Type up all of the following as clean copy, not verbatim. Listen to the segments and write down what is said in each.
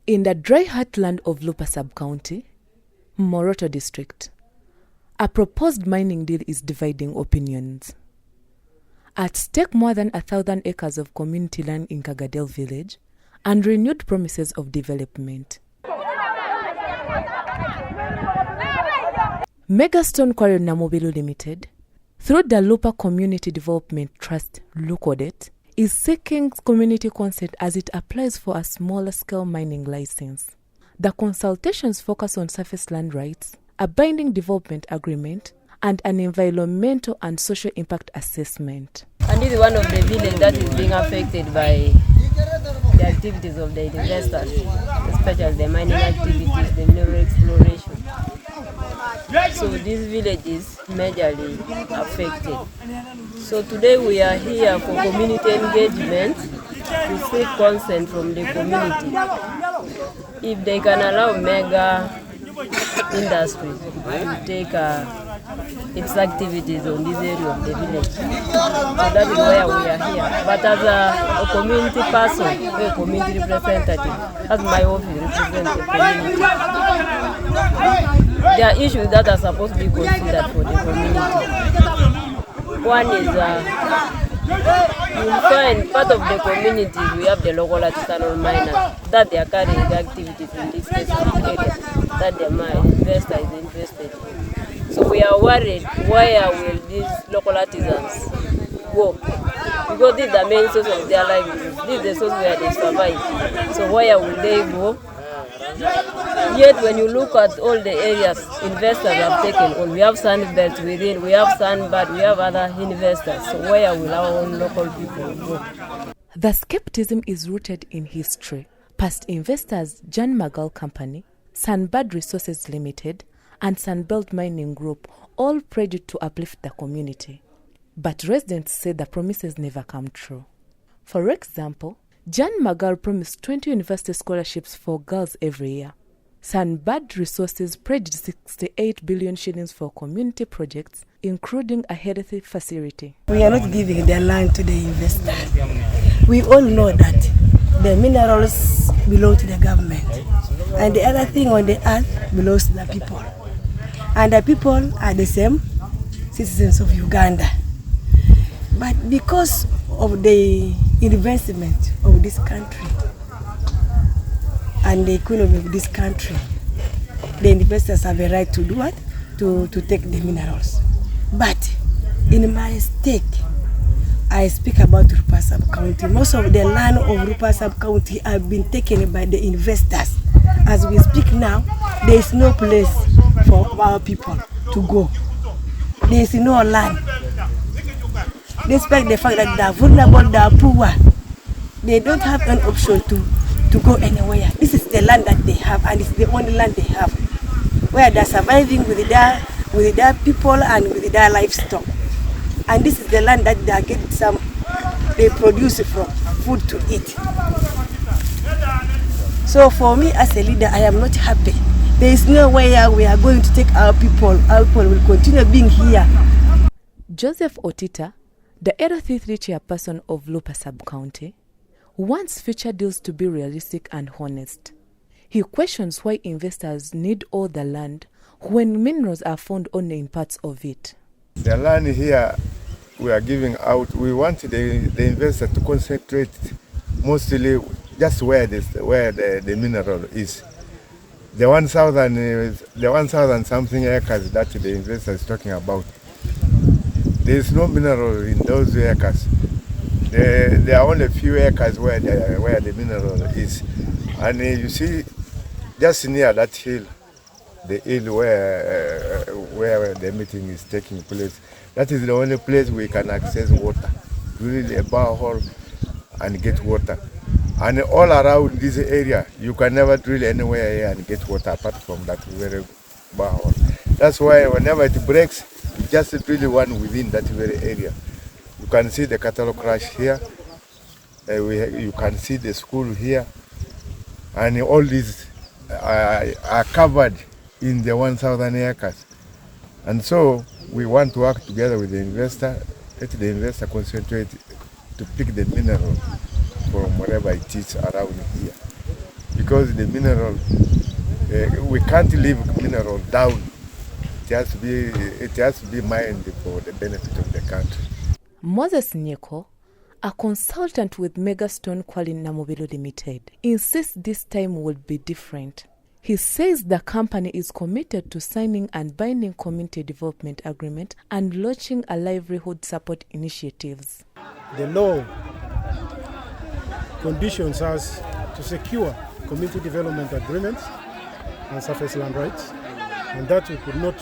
In the dry heartland of Rupa sub-county, Moroto district, a proposed mining deal is dividing opinions. At stake more than 1,000 acres of community land in Kagadel village and renewed promises of development. Megastone Quarry Namobilu Limited, through the Rupa Community Development Trust (LUCODET), is seeking community consent as it applies for a smaller scale mining license. The consultations focus on surface land rights, a binding development agreement, and an environmental and social impact assessment. And this is one of the villages that is being affected by the activities of the investors, especially the mining activities, the mineral exploration. So this village is majorly affected. So today we are here for community engagement to seek consent from the community if they can allow mega industry to take its activities on this area of the village. So that is why we are here. But as a community person, a community representative, as my office represents the community, there are issues that are supposed to be considered for the community. One is you find part of the community, we have the local artisanal miners that they are carrying the activities in this specific area that the investor is invested in. So we are worried, where will these local artisans go? Because this is the main source of their livelihood. This is the source where they survive. So where will they go? Yet when you look at all the areas investors have taken on, we have Sunbird within, we have Sunbird, we have other investors. So where will our own local people go? The skepticism is rooted in history. Past investors John Magal Company, Sunbird Resources Limited, and Sunbird Mining Group all prayed to uplift the community. But residents say the promises never come true. For example, John Magal promised 20 university scholarships for girls every year. Sunbird Resources pledged 68 billion shillings for community projects, including a healthy facility. We are not giving the land to the investor. We all know that the minerals belong to the government, and the other thing on the earth belongs to the people. And the people are the same citizens of Uganda. But because of the investment of this country and the economy of this country, the investors have a right to do what? To take the minerals. But in my stake, I speak about Rupa sub-county. Most of the land of Rupa sub-county have been taken by the investors. As we speak now, there is no place for our people to go. There is no land. Despite the fact that they are vulnerable, they are poor, they don't have an option to go anywhere. This is the land that they have, and it's the only land they have, where they are surviving with their people and with their livestock. And this is the land that they get they produce from food to eat. So for me as a leader, I am not happy. There is no way we are going to take our people. Our people will continue being here. Joseph Otita, the LT3 chairperson of Rupa sub-county, wants future deals to be realistic and honest. He questions why investors need all the land when minerals are found only in parts of it. The land here we are giving out, we want the investor to concentrate mostly just where the mineral is. The 1,000 something acres that the investor is talking about, there is no mineral in those acres. There are only a few acres where the mineral is. And you see, just near that hill, the hill where the meeting is taking place, that is the only place we can access water. Really a borehole and get water. And all around this area, you can never drill anywhere here and get water apart from that very borehole. That's why whenever it breaks, you just drill one within that very area. You can see the cattle crash here. You can see the school here. And all these are covered in the 1,000 acres. And so we want to work together with the investor, let the investor concentrate to pick the mineral from wherever it is around here. because the mineral, we can't leave mineral down. It has to be mined for the benefit of the country. Moses Nyeko, a consultant with Megastone Kwali Namobilo Limited, insists this time will be different. He says the company is committed to signing and binding community development agreement and launching a livelihood support initiatives. The law conditions us to secure community development agreements and surface land rights, and that we could not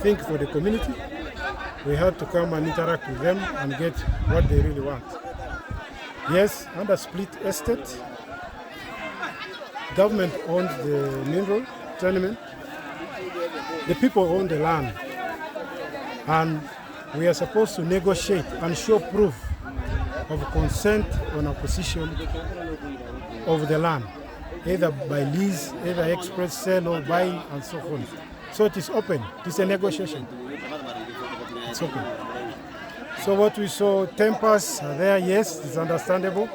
think for the community. We had to come and interact with them and get what they really want. Yes, under split estate, government owns the mineral tenement, the people own the land, and we are supposed to negotiate and show proof of consent on acquisition of the land, either by lease, either express sale or buying, and so on. So it is open. It is a negotiation. It's open. So what we saw, tempers are there, yes, it's understandable.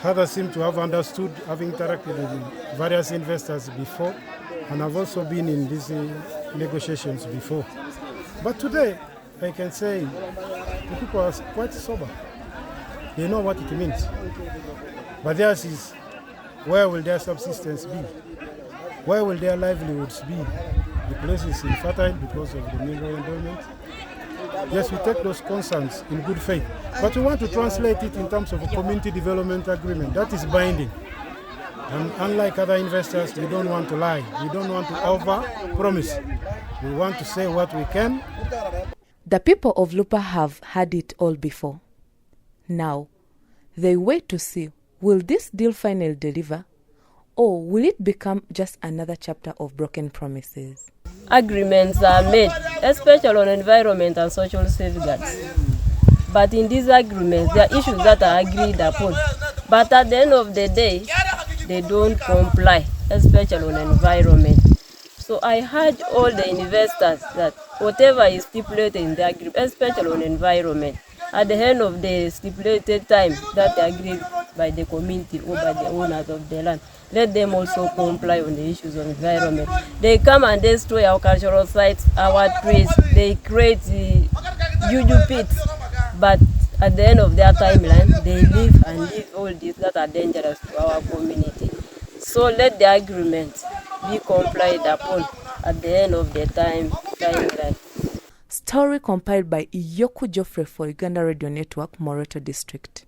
Others seem to have understood, having interacted with various investors before, and have also been in these negotiations before. But today, I can say the people are quite sober. They know what it means. But theirs is, where will their subsistence be? Where will their livelihoods be? The place is infertile because of the mineral endowment. Yes, we take those concerns in good faith, but we want to translate it in terms of a community development agreement that is binding. And unlike other investors, we don't want to lie. We don't want to over-promise. We want to say what we can. The people of Rupa have had it all before. Now, they wait to see, will this deal finally deliver, or will it become just another chapter of broken promises? Agreements are made, especially on environment and social safeguards. But in these agreements, there are issues that are agreed upon. But at the end of the day, they don't comply, especially on environment. So I urge all the investors that whatever is stipulated in the agreement, especially on environment, at the end of the stipulated time that agreed by the community or by the owners of the land, let them also comply on the issues of environment. They come and destroy our cultural sites, our trees, they create juju pits, but at the end of their timeline, they leave all these that are dangerous to our community. So let the agreement be complied upon at the end of the timeline. Story compiled by Eyoku Godfrey for Uganda Radio Network, Moroto District.